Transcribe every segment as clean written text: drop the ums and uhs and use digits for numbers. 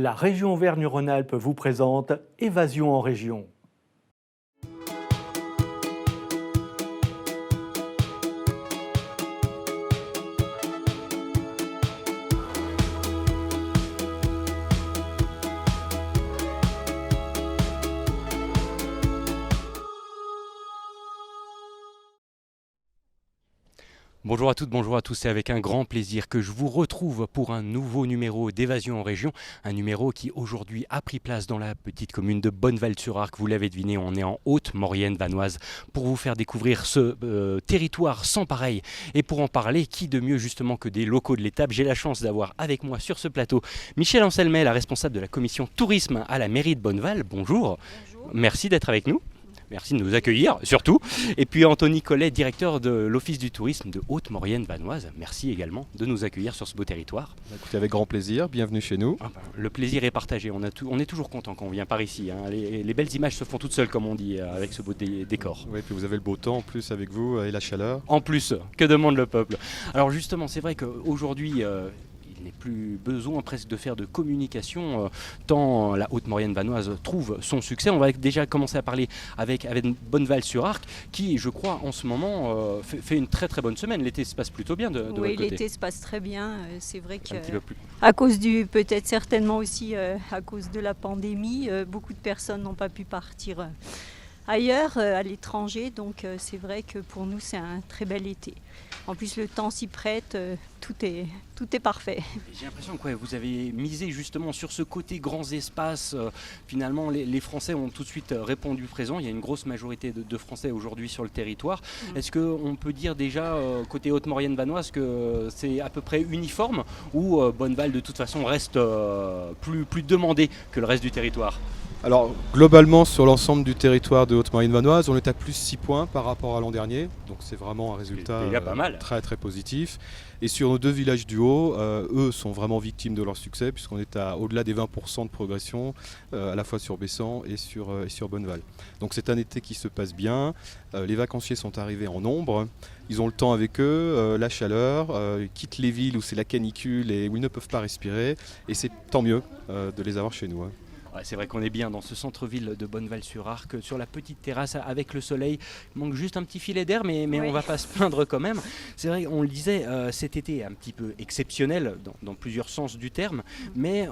La région Auvergne-Rhône-Alpes vous présente Évasion en région. Bonjour à toutes, bonjour à tous, c'est avec un grand plaisir que je vous retrouve pour un nouveau numéro d'Évasion en région, un numéro qui aujourd'hui a pris place dans la petite commune de Bonneval-sur-Arc. Vous l'avez deviné, on est en Haute-Maurienne vanoise pour vous faire découvrir ce territoire sans pareil. Et pour en parler, qui de mieux justement que des locaux de l'étape? J'ai la chance d'avoir avec moi sur ce plateau Michel Anselmet, la responsable de la commission tourisme à la mairie de Bonneval. Bonjour. Bonjour. Merci d'être avec nous. Merci de nous accueillir, surtout. Et puis Anthony Collet, directeur de l'Office du tourisme de Haute-Maurienne vanoise. Merci également de nous accueillir sur ce beau territoire. Écoutez, avec grand plaisir, bienvenue chez nous. Le plaisir est partagé, on est toujours content quand on vient par ici. Les belles images se font toutes seules, comme on dit, avec ce beau décor. Oui, puis vous avez le beau temps en plus avec vous et la chaleur. En plus, que demande le peuple? Alors justement, c'est vrai qu'aujourd'hui, il n'est plus besoin presque de faire de communication tant la Haute-Maurienne vanoise trouve son succès. On va déjà commencer à parler avec Bonneval-sur-Arc qui, je crois, en ce moment fait une très très bonne semaine. L'été se passe plutôt bien de votre côté. Oui, l'été se passe très bien. C'est vrai que Plus... à cause peut-être certainement aussi à cause de la pandémie, beaucoup de personnes n'ont pas pu partir ailleurs, à l'étranger. Donc c'est vrai que pour nous, c'est un très bel été. En plus, le temps s'y prête, tout est parfait. J'ai l'impression que vous avez misé justement sur ce côté grands espaces. Finalement, les Français ont tout de suite répondu présent. Il y a une grosse majorité de Français aujourd'hui sur le territoire. Est-ce qu'on peut dire déjà, côté Haute-Maurienne vanoise, que c'est à peu près uniforme ou Bonneval, de toute façon, reste plus demandé que le reste du territoire ? Alors, globalement, sur l'ensemble du territoire de Haute-Maurienne vanoise, on est à plus 6 points par rapport à l'an dernier. Donc, c'est vraiment un résultat pas mal. Très, très positif. Et sur nos deux villages du Haut, eux sont vraiment victimes de leur succès, puisqu'on est au-delà des 20% de progression, à la fois sur Bessan et sur Bonneval. Donc, c'est un été qui se passe bien. Les vacanciers sont arrivés en nombre. Ils ont le temps avec eux, la chaleur, ils quittent les villes où c'est la canicule et où ils ne peuvent pas respirer. Et c'est tant mieux de les avoir chez nous. Ouais, c'est vrai qu'on est bien dans ce centre-ville de Bonneval-sur-Arc, sur la petite terrasse avec le soleil. Il manque juste un petit filet d'air, mais oui. On ne va pas se plaindre quand même. C'est vrai, on le disait, cet été est un petit peu exceptionnel dans plusieurs sens du terme, mais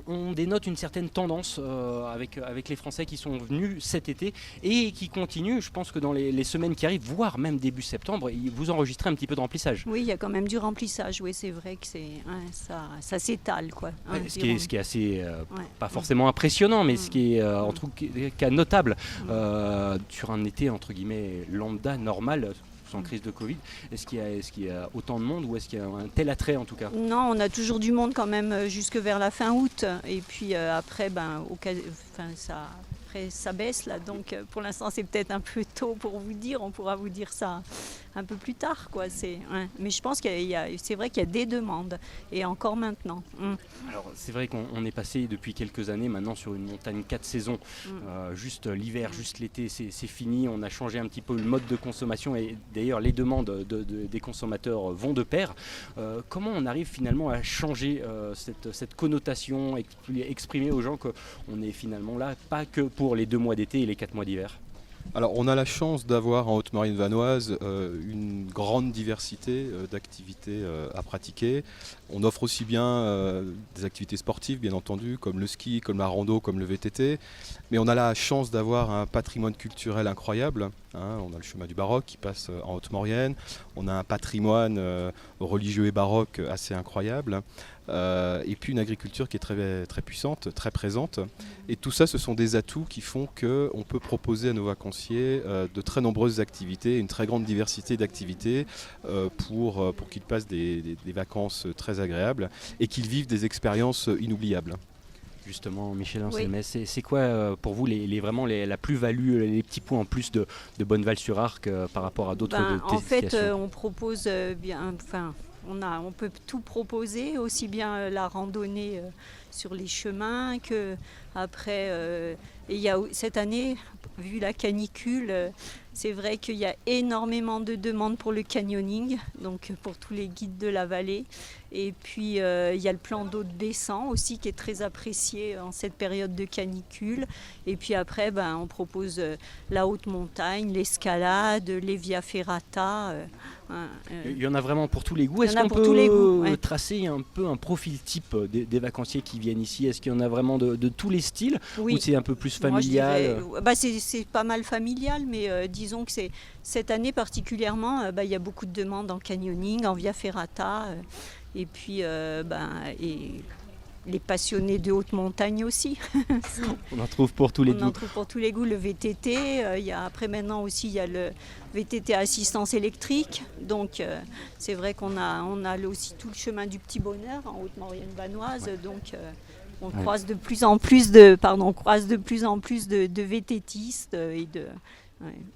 on dénote une certaine tendance avec les Français qui sont venus cet été et qui continuent. Je pense que dans les semaines qui arrivent, voire même début septembre, vous enregistrez un petit peu de remplissage. Oui, il y a quand même du remplissage. Oui, c'est vrai que ça s'étale, quoi. Ce qui est assez, pas forcément impressionnant, mais ce qui est en tout cas notable sur un été entre guillemets lambda, normal, sans crise de Covid. Est-ce qu'il y a autant de monde ou est-ce qu'il y a un tel attrait en tout cas? Non, on a toujours du monde quand même jusque vers la fin août. Et puis après, ça baisse là. Donc pour l'instant, c'est peut-être un peu tôt pour vous dire. On pourra vous dire ça un peu plus tard, quoi. Mais je pense c'est vrai qu'il y a des demandes et encore maintenant. Alors c'est vrai qu'on est passé depuis quelques années maintenant sur une montagne 4 saisons. Juste l'hiver, juste l'été, c'est fini. On a changé un petit peu le mode de consommation et d'ailleurs les demandes des consommateurs vont de pair. Comment on arrive finalement à changer cette connotation, exprimer aux gens qu'on est finalement là pas que pour les 2 mois d'été et les 4 mois d'hiver? Alors, on a la chance d'avoir en Haute-Maurienne vanoise une grande diversité d'activités à pratiquer. On offre aussi bien des activités sportives, bien entendu, comme le ski, comme la rando, comme le VTT. Mais on a la chance d'avoir un patrimoine culturel incroyable. On a le chemin du baroque qui passe en Haute-Maurienne. On a un patrimoine religieux et baroque assez incroyable. Et puis une agriculture qui est très, très puissante, très présente. Et tout ça, ce sont des atouts qui font qu'on peut proposer à nos vacanciers de très nombreuses activités, une très grande diversité d'activités pour qu'ils passent des vacances très agréables et qu'ils vivent des expériences inoubliables. Justement, Michel Anselmet, c'est quoi pour vous vraiment la plus-value, les petits points en plus de Bonneval-sur-Arc par rapport à d'autres destinations? En fait, on propose on peut tout proposer, aussi bien la randonnée sur les chemins que après. Et il y a cette année, vu la canicule, c'est vrai qu'il y a énormément de demandes pour le canyoning, donc pour tous les guides de la vallée. Et puis il y a le plan d'eau de descente aussi qui est très apprécié en cette période de canicule. Et puis après, on propose la haute montagne, l'escalade, les via ferrata. Il y en a vraiment pour tous les goûts. Il y Est-ce en a qu'on pour tous les goûts, peut ouais. tracer un peu un profil type des vacanciers qui viennent ici? Est-ce qu'il y en a vraiment de tous les styles, Oui. ou c'est un peu plus Moi, je familial? dirais, c'est pas mal familial, mais disons que cette année particulièrement, il y a beaucoup de demandes en canyoning, en via ferrata, et puis et les passionnés de haute montagne aussi. On en trouve pour tous les On en goûts. trouve pour tous les goûts. Le VTT, après maintenant aussi il y a le VTT à assistance électrique. Donc c'est vrai qu'on a aussi tout le chemin du petit bonheur en Haute-Maurienne vanoise. Ouais. Donc on Ouais. croise de plus en plus de VTTistes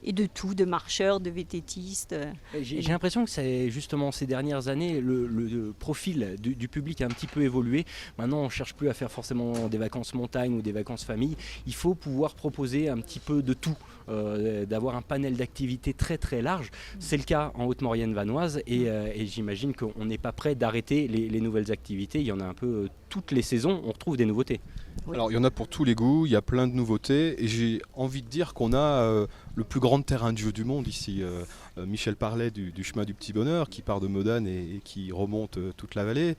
et de tout, de marcheurs, de VTTistes. J'ai l'impression que c'est justement ces dernières années, le profil du public a un petit peu évolué. Maintenant, on ne cherche plus à faire forcément des vacances montagne ou des vacances famille. Il faut pouvoir proposer un petit peu de tout, d'avoir un panel d'activités très très large. C'est le cas en Haute-Maurienne vanoise et j'imagine qu'on n'est pas prêt d'arrêter les nouvelles activités. Il y en a un peu toutes les saisons, on retrouve des nouveautés. Oui. Alors il y en a pour tous les goûts, il y a plein de nouveautés et j'ai envie de dire qu'on a le plus grand terrain de jeu du monde ici. Michel parlait du chemin du Petit Bonheur qui part de Modane et qui remonte toute la vallée,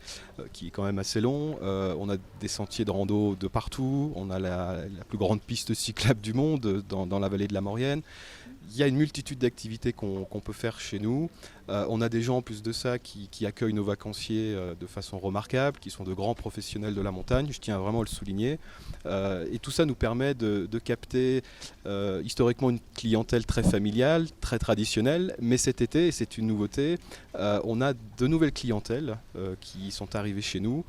qui est quand même assez long. On a des sentiers de rando de partout, on a la plus grande piste cyclable du monde dans la vallée de la Maurienne. Il y a une multitude d'activités qu'on peut faire chez nous. On a des gens en plus de ça qui accueillent nos vacanciers de façon remarquable, qui sont de grands professionnels de la montagne, je tiens vraiment à le souligner. Et tout ça nous permet de capter historiquement une clientèle très familiale, très traditionnelle, mais cet été, et c'est une nouveauté, on a de nouvelles clientèles qui sont arrivées chez nous.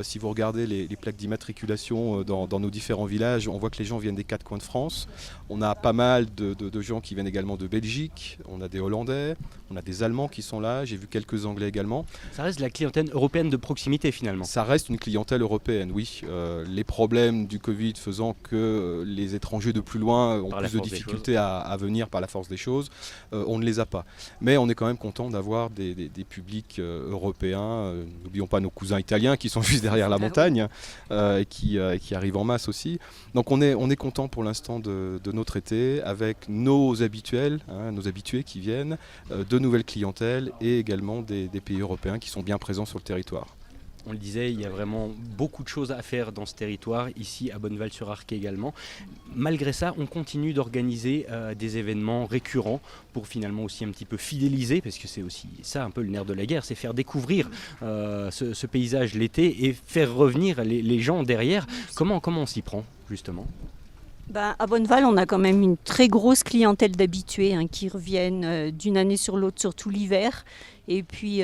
Si vous regardez les plaques d'immatriculation dans nos différents villages, on voit que les gens viennent des quatre coins de France. On a pas mal de gens qui viennent également de Belgique, on a des Hollandais, on a des Allemands qui sont là, j'ai vu quelques Anglais également. Ça reste de la clientèle européenne de proximité finalement. Ça reste une clientèle européenne, oui. Les problèmes du Covid faisant que les étrangers de plus loin ont Par la plus de force des difficultés à venir par la force des choses, on ne les a pas. Mais on est quand même content d'avoir des publics européens. N'oublions pas nos cousins italiens qui sont juste derrière la montagne et qui arrivent en masse aussi. Donc on est content pour l'instant de notre été avec nos habitués qui viennent, de nouvelles clientèles et également des pays européens qui sont bien présents sur le territoire. On le disait, il y a vraiment beaucoup de choses à faire dans ce territoire, ici à Bonneval-sur-Arc également. Malgré ça, on continue d'organiser des événements récurrents pour finalement aussi un petit peu fidéliser, parce que c'est aussi ça un peu le nerf de la guerre, c'est faire découvrir ce paysage l'été et faire revenir les gens derrière. Comment on s'y prend justement ? À Bonneval, on a quand même une très grosse clientèle d'habitués qui reviennent d'une année sur l'autre, surtout l'hiver. Et puis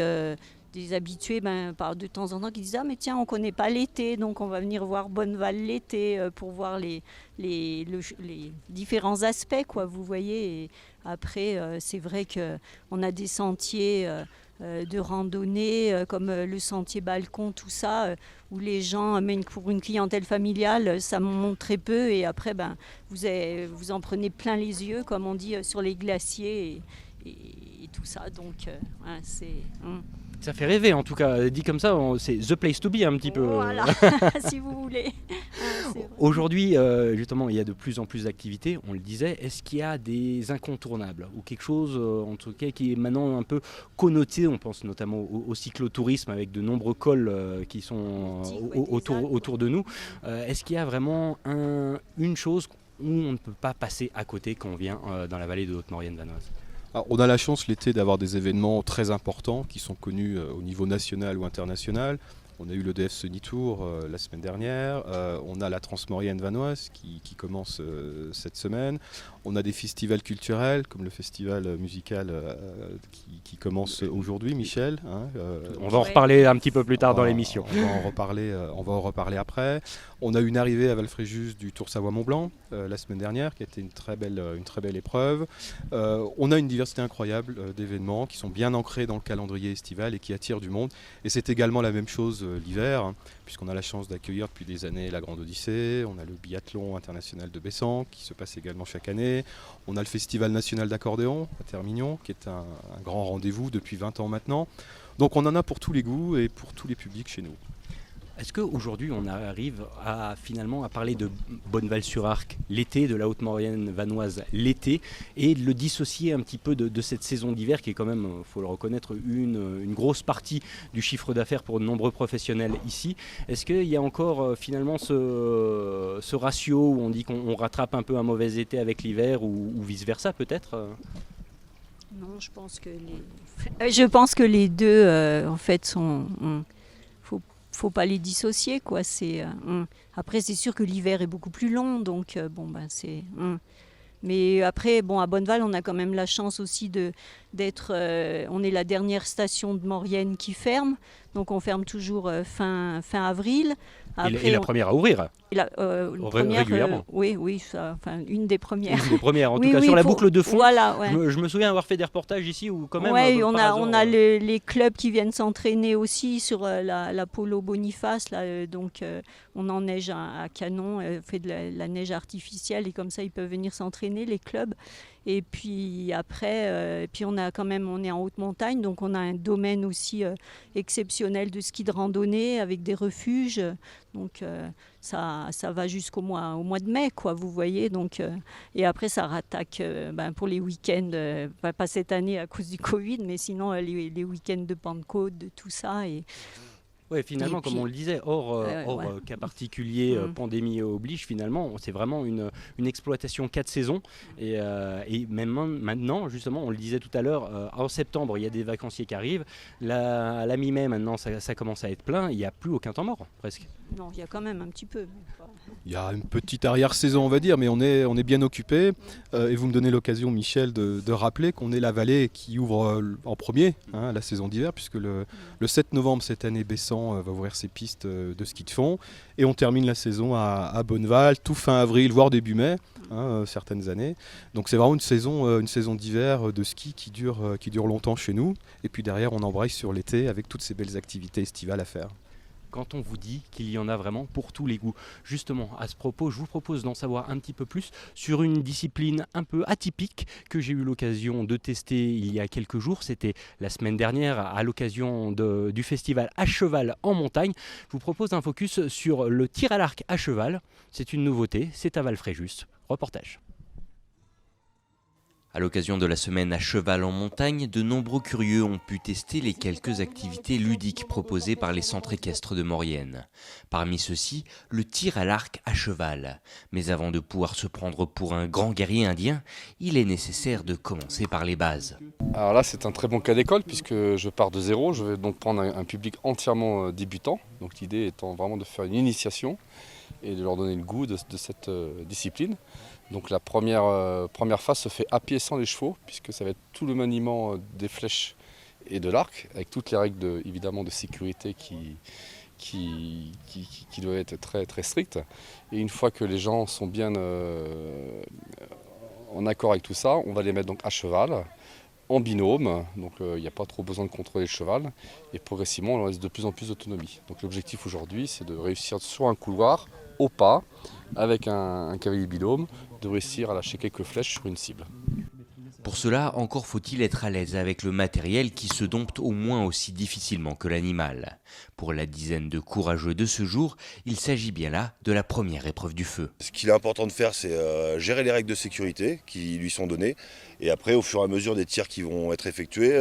des habitués de temps en temps qui disent « Ah mais tiens, on ne connaît pas l'été, donc on va venir voir Bonneval l'été pour voir les différents aspects, quoi, vous voyez. » Et après, c'est vrai qu'on a des sentiers de randonnée comme le sentier Balcon, tout ça, où les gens, mais pour une clientèle familiale, ça monte très peu. Et après, vous en prenez plein les yeux, comme on dit, sur les glaciers et tout ça. Donc, c'est... Ça fait rêver en tout cas, dit comme ça, c'est the place to be un petit peu. Voilà, si vous voulez. Aujourd'hui, justement, il y a de plus en plus d'activités, on le disait. Est-ce qu'il y a des incontournables ou quelque chose, en tout cas, qui est maintenant un peu connoté? On pense notamment au cyclotourisme avec de nombreux cols qui sont autour de nous. Est-ce qu'il y a vraiment une chose où on ne peut pas passer à côté quand on vient dans la vallée de Haute-Maurienne vanoise? Alors, on a la chance l'été d'avoir des événements très importants qui sont connus au niveau national ou international. On a eu le DF Sunny Tour la semaine dernière, on a la Transmaurienne vanoise qui commence cette semaine, on a des festivals culturels comme le festival musical qui commence aujourd'hui, Michel. On va en reparler un petit peu plus tard dans l'émission. On va en reparler après. On a une arrivée à Valfréjus du Tour Savoie-Mont-Blanc la semaine dernière qui a été une très belle épreuve. On a une diversité incroyable d'événements qui sont bien ancrés dans le calendrier estival et qui attirent du monde. Et c'est également la même chose l'hiver, puisqu'on a la chance d'accueillir depuis des années la Grande Odyssée, on a le biathlon international de Bessan qui se passe également chaque année, on a le Festival national d'accordéon à Termignon qui est un grand rendez-vous depuis 20 ans maintenant. Donc on en a pour tous les goûts et pour tous les publics chez nous. Est-ce qu'aujourd'hui on arrive finalement à parler de Bonneval-sur-Arc l'été, de la Haute-Maurienne vanoise l'été, et de le dissocier un petit peu de cette saison d'hiver qui est quand même, il faut le reconnaître, une grosse partie du chiffre d'affaires pour de nombreux professionnels ici. Est-ce qu'il y a encore finalement ce ratio où on dit qu'on rattrape un peu un mauvais été avec l'hiver ou vice-versa peut-être Non, je pense que les deux en fait sont... faut pas les dissocier, quoi. Après, c'est sûr que l'hiver est beaucoup plus long, donc c'est. Mais après, à Bonneval, on a quand même la chance aussi d'être. On est la dernière station de Maurienne qui ferme, donc on ferme toujours fin avril. Après, et la première à ouvrir régulièrement. Oui, une des premières. Une des premières, en tout cas sur la boucle de fond. Voilà, ouais. Je me souviens avoir fait des reportages ici où quand même. Oui, on a les clubs qui viennent s'entraîner aussi sur la Polo Boniface, là, donc on enneige à canon, fait de la neige artificielle et comme ça ils peuvent venir s'entraîner les clubs. Et puis après, on est en haute montagne, donc on a un domaine aussi exceptionnel de ski de randonnée avec des refuges. Donc ça va jusqu'au mois de mai, quoi, vous voyez. Donc, et après, ça rattaque pour les week-ends, pas cette année à cause du Covid, mais sinon les week-ends de Pentecôte, de tout ça. Oui, finalement, comme on le disait, hors cas particulier, pandémie oblige, finalement, c'est vraiment une exploitation 4 saisons. Et même maintenant, justement, on le disait tout à l'heure, en septembre, il y a des vacanciers qui arrivent. À la mi-mai, maintenant, ça commence à être plein. Il n'y a plus aucun temps mort, presque. Non, il y a quand même un petit peu. Il y a une petite arrière-saison, on va dire, mais on est bien occupé. Et vous me donnez l'occasion, Michel, de rappeler qu'on est la vallée qui ouvre en premier la saison d'hiver, puisque le 7 novembre cette année, Bessan va ouvrir ses pistes de ski de fond. Et on termine la saison à Bonneval, tout fin avril, voire début mai, certaines années. Donc c'est vraiment une saison d'hiver de ski qui dure longtemps chez nous. Et puis derrière, on embraye sur l'été avec toutes ces belles activités estivales à faire. Quand on vous dit qu'il y en a vraiment pour tous les goûts. Justement, à ce propos, je vous propose d'en savoir un petit peu plus sur une discipline un peu atypique que j'ai eu l'occasion de tester il y a quelques jours. C'était la semaine dernière à l'occasion du festival à cheval en montagne. Je vous propose un focus sur le tir à l'arc à cheval. C'est une nouveauté, c'est à Val-Fréjus. Reportage. À l'occasion de la semaine à cheval en montagne, de nombreux curieux ont pu tester les quelques activités ludiques proposées par les centres équestres de Maurienne. Parmi ceux-ci, le tir à l'arc à cheval. Mais avant de pouvoir se prendre pour un grand guerrier indien, il est nécessaire de commencer par les bases. Alors là, c'est un très bon cas d'école puisque je pars de zéro. Je vais donc prendre un public entièrement débutant. Donc l'idée étant vraiment de faire une initiation et de leur donner le goût de cette discipline. Donc la première phase se fait à pied sans les chevaux, puisque ça va être tout le maniement des flèches et de l'arc, avec toutes les règles évidemment de sécurité qui doivent être très, très strictes. Et une fois que les gens sont bien en accord avec tout ça, on va les mettre donc à cheval, en binôme, donc il n'y a pas trop besoin de contrôler le cheval, et progressivement on leur laisse de plus en plus d'autonomie. Donc l'objectif aujourd'hui, c'est de réussir sur un couloir, au pas, avec un cavalier binôme, de réussir à lâcher quelques flèches sur une cible. Pour cela, encore faut-il être à l'aise avec le matériel qui se dompte au moins aussi difficilement que l'animal. Pour la dizaine de courageux de ce jour, il s'agit bien là de la première épreuve du feu. Ce qu'il est important de faire, c'est gérer les règles de sécurité qui lui sont données. Et après, au fur et à mesure des tirs qui vont être effectués,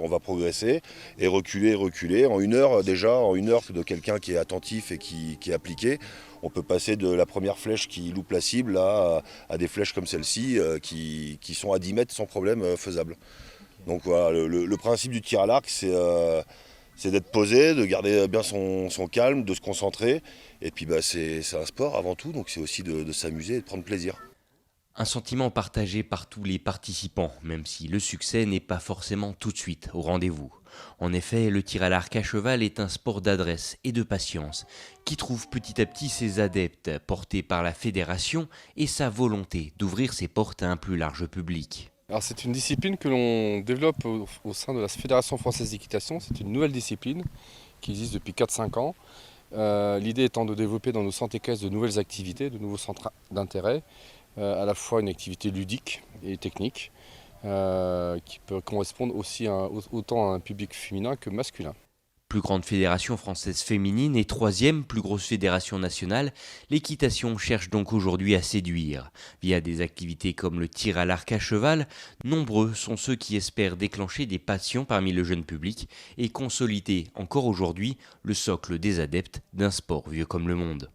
on va progresser et reculer. En une heure de quelqu'un qui est attentif et qui est appliqué, on peut passer de la première flèche qui loupe la cible à des flèches comme celle-ci qui sont à 10 mètres sans problème faisables. Donc voilà, le principe du tir à l'arc, c'est d'être posé, de garder bien son calme, de se concentrer. Et puis c'est un sport avant tout, donc c'est aussi de s'amuser et de prendre plaisir. Un sentiment partagé par tous les participants, même si le succès n'est pas forcément tout de suite au rendez-vous. En effet, le tir à l'arc à cheval est un sport d'adresse et de patience qui trouve petit à petit ses adeptes, portés par la fédération et sa volonté d'ouvrir ses portes à un plus large public. Alors c'est une discipline que l'on développe au sein de la Fédération française d'équitation. C'est une nouvelle discipline qui existe depuis 4-5 ans. L'idée étant de développer dans nos centres équestres de nouvelles activités, de nouveaux centres d'intérêt, à la fois une activité ludique et technique, qui peut correspondre aussi autant à un public féminin que masculin. Plus grande fédération française féminine et troisième plus grosse fédération nationale, l'équitation cherche donc aujourd'hui à séduire. Via des activités comme le tir à l'arc à cheval, nombreux sont ceux qui espèrent déclencher des passions parmi le jeune public et consolider encore aujourd'hui le socle des adeptes d'un sport vieux comme le monde.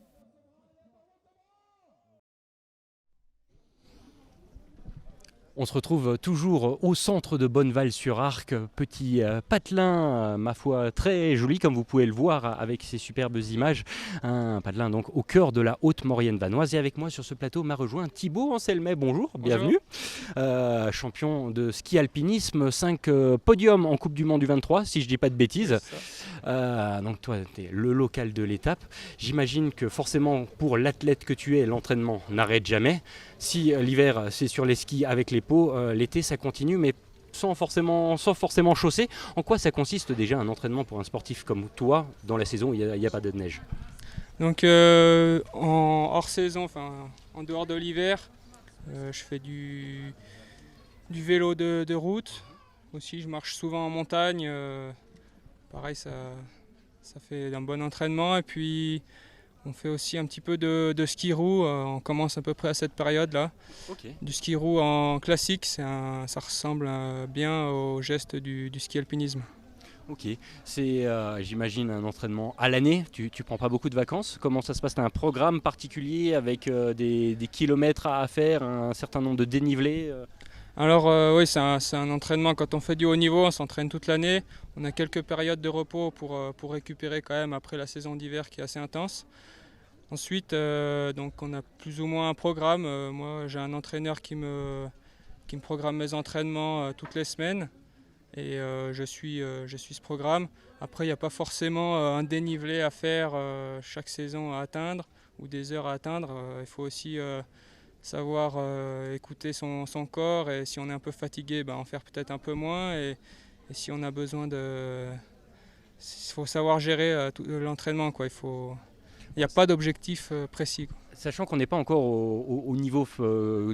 On se retrouve toujours au centre de Bonneval-sur-Arc, petit patelin, ma foi, très joli, comme vous pouvez le voir avec ces superbes images. Un patelin donc au cœur de la Haute-Maurienne vanoise. Et avec moi sur ce plateau m'a rejoint Thibaut Anselmet. Bonjour, bienvenue. Champion de ski alpinisme, 5 podiums en Coupe du Monde du 23, si je ne dis pas de bêtises. Donc toi, tu es le local de l'étape. J'imagine que forcément, pour l'athlète que tu es, l'entraînement n'arrête jamais. Si l'hiver, c'est sur les skis avec les pots, l'été, ça continue, mais sans forcément chausser. En quoi ça consiste déjà un entraînement pour un sportif comme toi dans la saison où il n'y a pas de neige? Donc en hors saison, en dehors de l'hiver, je fais du vélo de route. Aussi, je marche souvent en montagne. Pareil, ça fait un bon entraînement. Et puis, on fait aussi un petit peu de ski roue. On commence à peu près à cette période-là. Okay. Du ski roue en classique, ça ressemble bien au geste du ski alpinisme. Ok, c'est j'imagine un entraînement à l'année, tu prends pas beaucoup de vacances. Comment ça se passe? Tu as un programme particulier avec des kilomètres à faire, un certain nombre de dénivelés Alors oui, c'est un entraînement. Quand on fait du haut niveau, on s'entraîne toute l'année. On a quelques périodes de repos pour récupérer quand même après la saison d'hiver qui est assez intense. Ensuite, donc on a plus ou moins un programme. Moi, j'ai un entraîneur qui me programme mes entraînements toutes les semaines. Et je suis ce programme. Après, il n'y a pas forcément un dénivelé à faire chaque saison à atteindre ou des heures à atteindre. Il faut aussi savoir écouter son corps, et si on est un peu fatigué, en faire peut-être un peu moins. Et si on a besoin il faut savoir gérer l'entraînement, quoi. Il n'y a pas d'objectif précis, quoi. Sachant qu'on n'est pas encore au niveau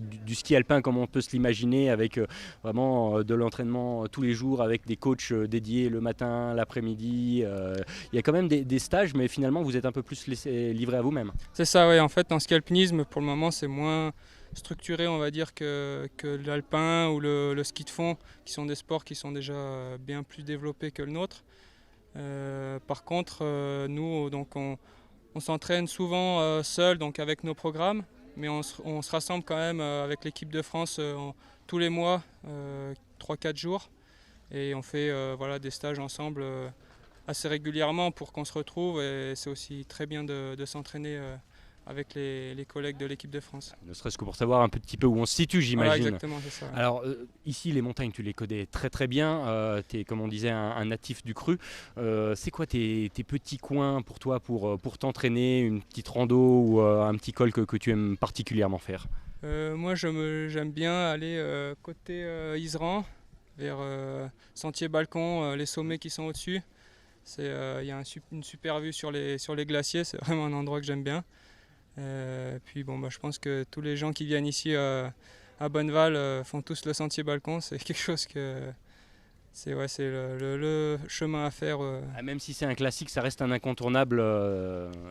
du ski alpin comme on peut se l'imaginer, avec vraiment de l'entraînement tous les jours avec des coachs dédiés le matin, l'après-midi. Il y a quand même des stages, mais finalement vous êtes un peu plus livré à vous-même. C'est ça, oui. En fait, en ski alpinisme, pour le moment, c'est moins structuré, on va dire, que l'alpin ou le ski de fond, qui sont des sports qui sont déjà bien plus développés que le nôtre. Par contre, nous, donc on s'entraîne souvent seul, donc avec nos programmes, mais on se rassemble quand même avec l'équipe de France tous les mois, 3-4 jours, et on fait des stages ensemble assez régulièrement pour qu'on se retrouve, et c'est aussi très bien de s'entraîner avec les collègues de l'équipe de France. Ne serait-ce que pour savoir un petit peu où on se situe, j'imagine. Voilà, exactement, c'est ça. Ouais. Alors ici, les montagnes, tu les connais très très bien. Tu es, comme on disait, un natif du Cru. C'est quoi tes petits coins pour toi pour t'entraîner, une petite rando ou un petit col que tu aimes particulièrement faire? Moi, j'aime bien aller côté Iseran, vers Sentier Balcon, les sommets qui sont au-dessus. Il y a une super vue sur les glaciers, c'est vraiment un endroit que j'aime bien. Puis je pense que tous les gens qui viennent ici à Bonneval font tous le Sentier Balcon. C'est quelque chose que c'est le chemin à faire. Même si c'est un classique, ça reste un incontournable.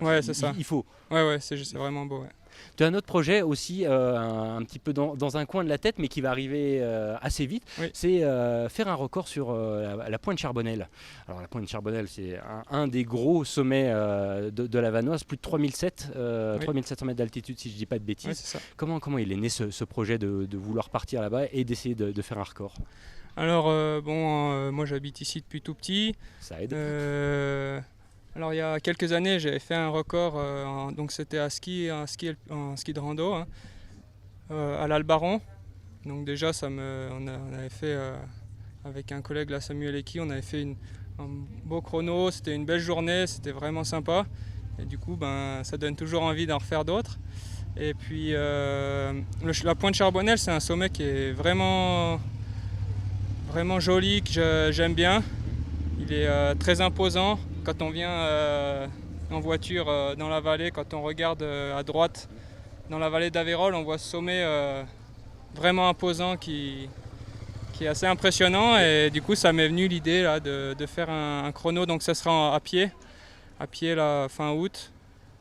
Ouais, c'est ça. Il faut. Ouais, c'est vraiment beau. Ouais. Tu as un autre projet aussi, un petit peu dans un coin de la tête, mais qui va arriver assez vite. Oui. C'est faire un record sur la Pointe Charbonnel. Alors la Pointe Charbonnel, c'est un des gros sommets de la Vanoise, plus de 3700 mètres d'altitude, si je ne dis pas de bêtises. Oui, c'est ça. Comment il est né ce projet de vouloir partir là-bas et d'essayer de faire un record? Alors moi j'habite ici depuis tout petit. Ça aide. Alors il y a quelques années, j'avais fait un record, donc c'était en ski de rando, à l'Albaron. Donc déjà on avait fait avec un collègue là, Samuel Eki, on avait fait un beau chrono, c'était une belle journée, c'était vraiment sympa. Et du coup ça donne toujours envie d'en refaire d'autres. Et puis la Pointe Charbonnel, c'est un sommet qui est vraiment joli, que j'aime bien. Il est très imposant. Quand on vient en voiture dans la vallée, quand on regarde à droite dans la vallée d'Aveyron, on voit ce sommet vraiment imposant qui qui est assez impressionnant. Et du coup, ça m'est venu l'idée là, de faire un chrono. Donc ça sera à pied là, fin août.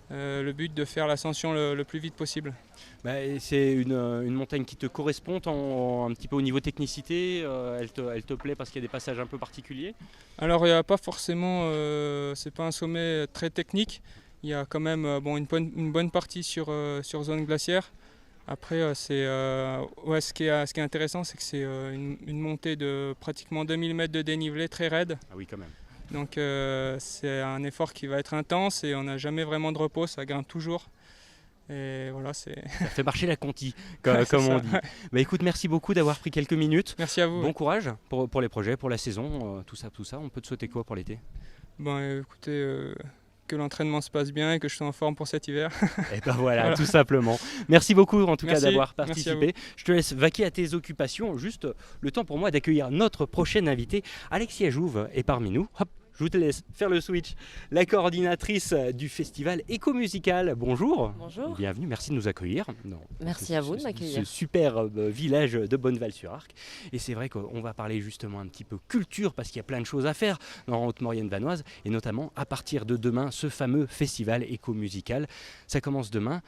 Le but de faire l'ascension le plus vite possible. Et c'est une montagne qui te correspond un petit peu au niveau technicité, elle te plaît parce qu'il y a des passages un peu particuliers? Alors il n'y a pas forcément, c'est pas un sommet très technique. Il y a quand même une bonne partie sur zone glaciaire. Après, ce qui est intéressant, c'est que c'est une montée de pratiquement 2000 mètres de dénivelé très raide. Ah oui, quand même. Donc c'est un effort qui va être intense et on n'a jamais vraiment de repos, ça grimpe toujours. Et voilà, ça fait marcher la conti, comme on dit. Écoute, merci beaucoup d'avoir pris quelques minutes. Merci à vous. Bon courage pour les projets, pour la saison, tout ça. On peut te souhaiter quoi pour l'été? Écoutez, que l'entraînement se passe bien et que je sois en forme pour cet hiver. Et voilà, tout simplement. Merci beaucoup en tout cas d'avoir participé. participé. Je te laisse vaquer à tes occupations. Juste le temps pour moi d'accueillir notre prochain invité. Alexia Jouve est parmi nous. Hop, je te laisse faire le switch. La coordinatrice du festival Éco-Musical. Bonjour. Bonjour. Bienvenue, merci de nous accueillir. Merci à vous de m'accueillir. Ce super village de Bonneval-sur-Arc. Et c'est vrai qu'on va parler justement un petit peu culture parce qu'il y a plein de choses à faire dans Haute-Maurienne vanoise et notamment à partir de demain, ce fameux festival Éco-Musical. Ça commence demain.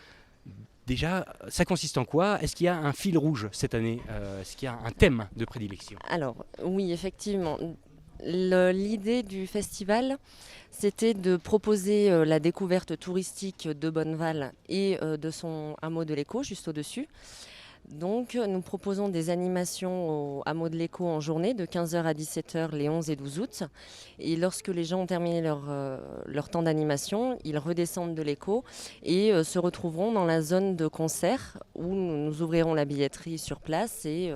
Déjà, ça consiste en quoi? Est-ce qu'il y a un fil rouge cette année? Est-ce qu'il y a un thème de prédilection? Alors, oui, effectivement. L'idée du festival, c'était de proposer la découverte touristique de Bonneval et de son hameau de l'Éco, juste au-dessus. Donc, nous proposons des animations au hameau de l'Éco en journée, de 15h à 17h les 11 et 12 août. Et lorsque les gens ont terminé leur temps d'animation, ils redescendent de l'Éco et se retrouveront dans la zone de concert où nous ouvrirons la billetterie sur place. Et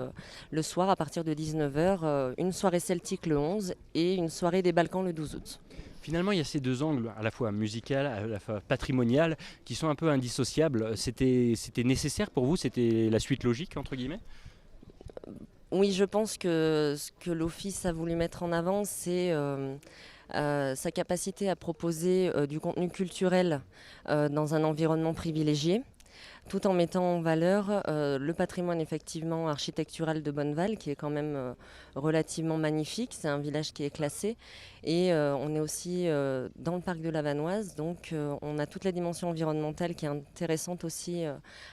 le soir, à partir de 19h, une soirée celtique le 11 et une soirée des Balkans le 12 août. Finalement, il y a ces deux angles, à la fois musical, à la fois patrimonial, qui sont un peu indissociables. C'était nécessaire pour vous? C'était la suite logique, entre guillemets? Oui, je pense que ce que l'Office a voulu mettre en avant, c'est sa capacité à proposer du contenu culturel dans un environnement privilégié, tout en mettant en valeur le patrimoine effectivement architectural de Bonneval, qui est quand même relativement magnifique. C'est un village qui est classé et on est aussi dans le parc de la Vanoise, donc on a toute la dimension environnementale qui est intéressante aussi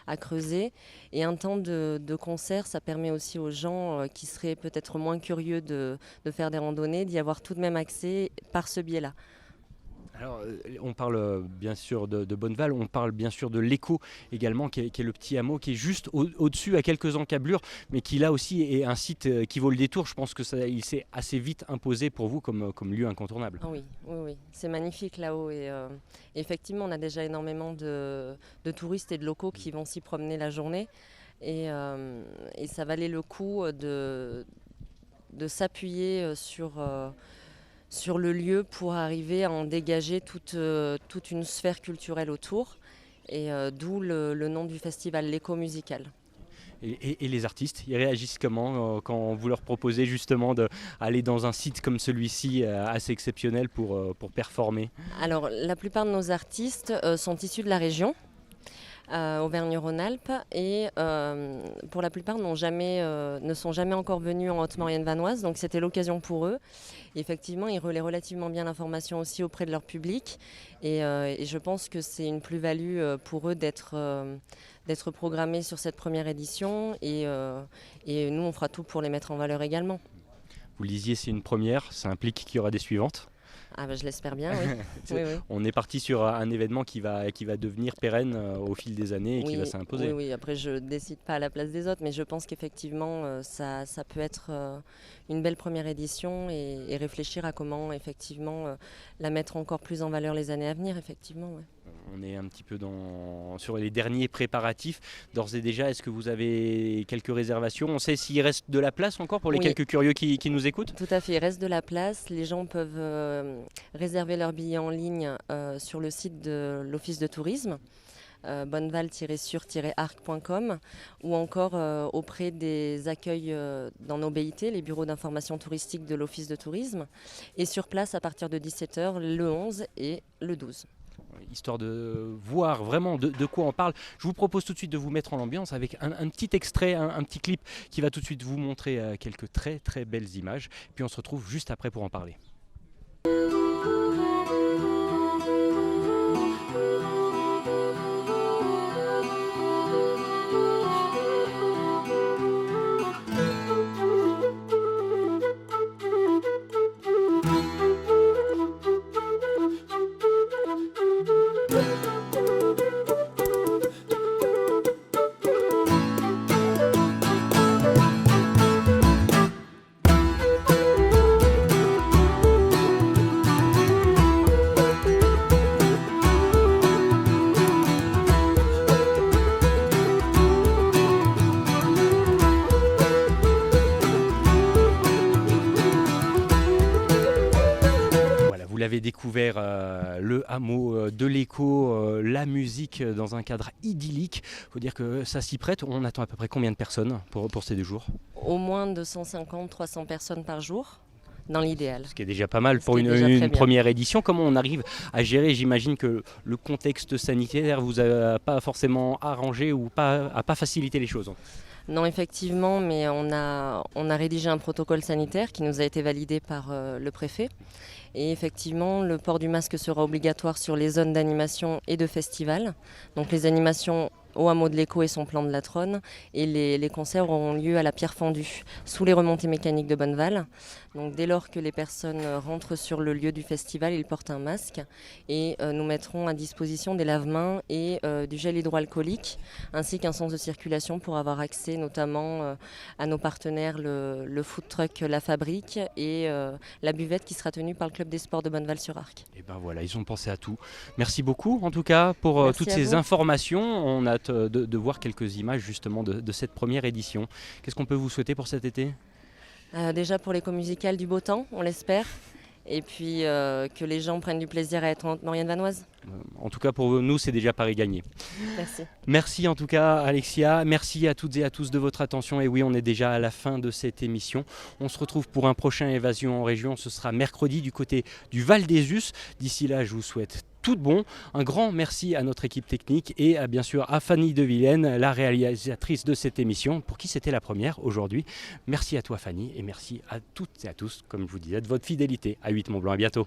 à creuser. Et un temps de concert, ça permet aussi aux gens qui seraient peut-être moins curieux de faire des randonnées, d'y avoir tout de même accès par ce biais-là. Alors, on parle bien sûr de Bonneval, on parle bien sûr de l'Éco également, qui est le petit hameau qui est juste au-dessus, à quelques encablures, mais qui là aussi est un site qui vaut le détour. Je pense qu'il s'est assez vite imposé pour vous comme lieu incontournable. Ah oui, c'est magnifique là-haut. Et effectivement, on a déjà énormément de touristes et de locaux qui vont s'y promener la journée. Et ça valait le coup de s'appuyer sur le lieu pour arriver à en dégager toute une sphère culturelle autour, et d'où le nom du festival, l'Éco-Musical. Et les artistes, ils réagissent comment quand vous leur proposez justement d'aller dans un site comme celui-ci assez exceptionnel pour performer? Alors, la plupart de nos artistes sont issus de la région, Auvergne-Rhône-Alpes, et pour la plupart ne sont jamais encore venus en Haute-Maurienne vanoise, donc c'était l'occasion pour eux. Et effectivement, ils relaient relativement bien l'information aussi auprès de leur public, et je pense que c'est une plus-value pour eux d'être programmés sur cette première édition, et nous on fera tout pour les mettre en valeur également. Vous le disiez, c'est une première, ça implique qu'il y aura des suivantes? Je l'espère bien, oui. Oui. On est parti sur un événement qui va devenir pérenne au fil des années et qui va s'imposer. Oui, après je ne décide pas à la place des autres, mais je pense qu'effectivement ça peut être une belle première édition, et réfléchir à comment effectivement la mettre encore plus en valeur les années à venir, effectivement. Ouais. On est un petit peu sur les derniers préparatifs. D'ores et déjà, est-ce que vous avez quelques réservations? On sait s'il reste de la place encore pour les quelques curieux qui nous écoutent? Tout à fait, il reste de la place. Les gens peuvent réserver leurs billets en ligne sur le site de l'Office de tourisme, bonneval-sur-arc.com, ou encore auprès des accueils dans nos BIT, les bureaux d'information touristique de l'Office de tourisme, et sur place à partir de 17h le 11 et le 12. histoire de voir vraiment de quoi on parle. Je vous propose tout de suite de vous mettre en ambiance avec un petit extrait, un petit clip qui va tout de suite vous montrer quelques très très belles images. Puis on se retrouve juste après pour en parler. Vous l'avez découvert, le hameau de l'écho, la musique dans un cadre idyllique. Il faut dire que ça s'y prête. On attend à peu près combien de personnes pour ces 2 jours? Au moins 250-300 personnes par jour, dans l'idéal. Ce qui est déjà pas mal Ce pour qui est déjà très une bien. première édition. Comment on arrive à gérer? J'imagine que le contexte sanitaire vous a pas forcément arrangé ou a pas facilité les choses. Non, effectivement, mais on a rédigé un protocole sanitaire qui nous a été validé par le préfet. Et effectivement, le port du masque sera obligatoire sur les zones d'animation et de festival. Donc les animations au hameau de l'Écho et son plan de la Tronne. Et les concerts auront lieu à la Pierre Fendue, sous les remontées mécaniques de Bonneval. Donc dès lors que les personnes rentrent sur le lieu du festival, ils portent un masque. Et nous mettrons à disposition des lave-mains et du gel hydroalcoolique, ainsi qu'un sens de circulation pour avoir accès notamment à nos partenaires, le food truck La Fabrique et la buvette qui sera tenue par le club des sports de Bonneval-sur-Arc. Et ben voilà, ils ont pensé à tout. Merci beaucoup en tout cas pour Merci toutes à ces vous. informations. On a hâte de voir quelques images justement de cette première édition. Qu'est-ce qu'on peut vous souhaiter pour cet été? Déjà pour l'écomusicale du beau temps, on l'espère. Et puis que les gens prennent du plaisir à être en Haute-Maurienne vanoise. En tout cas pour nous, c'est déjà pari gagné. Merci. Merci en tout cas Alexia, merci à toutes et à tous de votre attention. Et oui, on est déjà à la fin de cette émission. On se retrouve pour un prochain Évasion en région. Ce sera mercredi du côté du Val des Us. D'ici là, je vous souhaite tout de bon. Un grand merci à notre équipe technique et bien sûr à Fanny de Vilaine, la réalisatrice de cette émission, pour qui c'était la première aujourd'hui. Merci à toi Fanny et merci à toutes et à tous, comme je vous disais, de votre fidélité à 8 Mont-Blanc. À bientôt.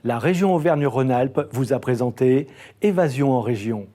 La région Auvergne-Rhône-Alpes vous a présenté Évasion en région.